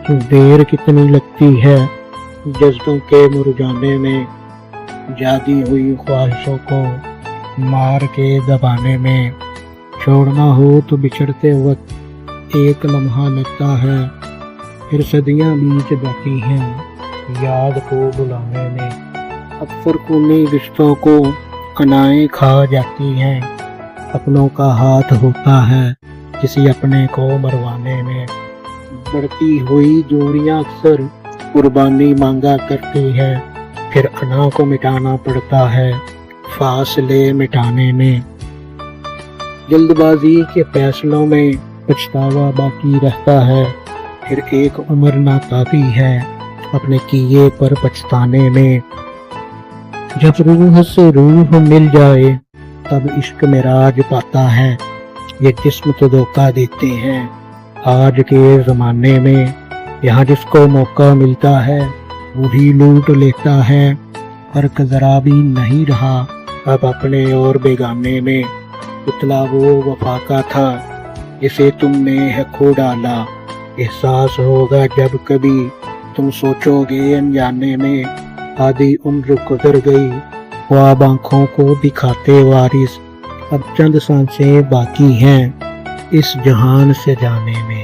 دیر کتنی لگتی ہے جذبوں کے مرجانے میں، جاگی ہوئی خواہشوں کو مار کے دبانے میں۔ چھوڑنا ہو تو بچھڑتے وقت ایک لمحہ لگتا ہے، پھر صدیاں بیت جاتی ہیں یاد کو بلانے میں۔ اب فرقونی رشتوں کو انائیں کھا جاتی ہیں، اپنوں کا ہاتھ ہوتا ہے کسی اپنے کو مروانے میں۔ بڑھتی ہوئی دوریاں اکثر قربانی مانگا کرتی ہے، پھر انا کو مٹانا پڑتا ہے فاصلے مٹانے میں۔ جلد بازی کے فیصلوں میں پچھتاوا باقی رہتا ہے، پھر ایک عمر ناکافی ہے اپنے کیے پر پچھتانے میں۔ جب روح سے روح مل جائے تب عشق معراج پاتا ہے، یہ جسم تو دھوکہ دیتے ہیں آج کے زمانے میں۔ یہاں جس کو موقع ملتا ہے وہی لوٹ لیتا ہے، فرق ذرا بھی نہیں رہا اب اپنے اور بیگانے میں۔ پتلا وہ وفا کا تھا جسے تم نے ہے کھو ڈالا، احساس ہوگا جب کبھی تم سوچو گے انجانے میں۔ آدھی عمر گزر گئی خواب آنکھوں کو دکھاتے وارث، اب چند سانسیں باقی ہیں اس جہان سے جانے میں۔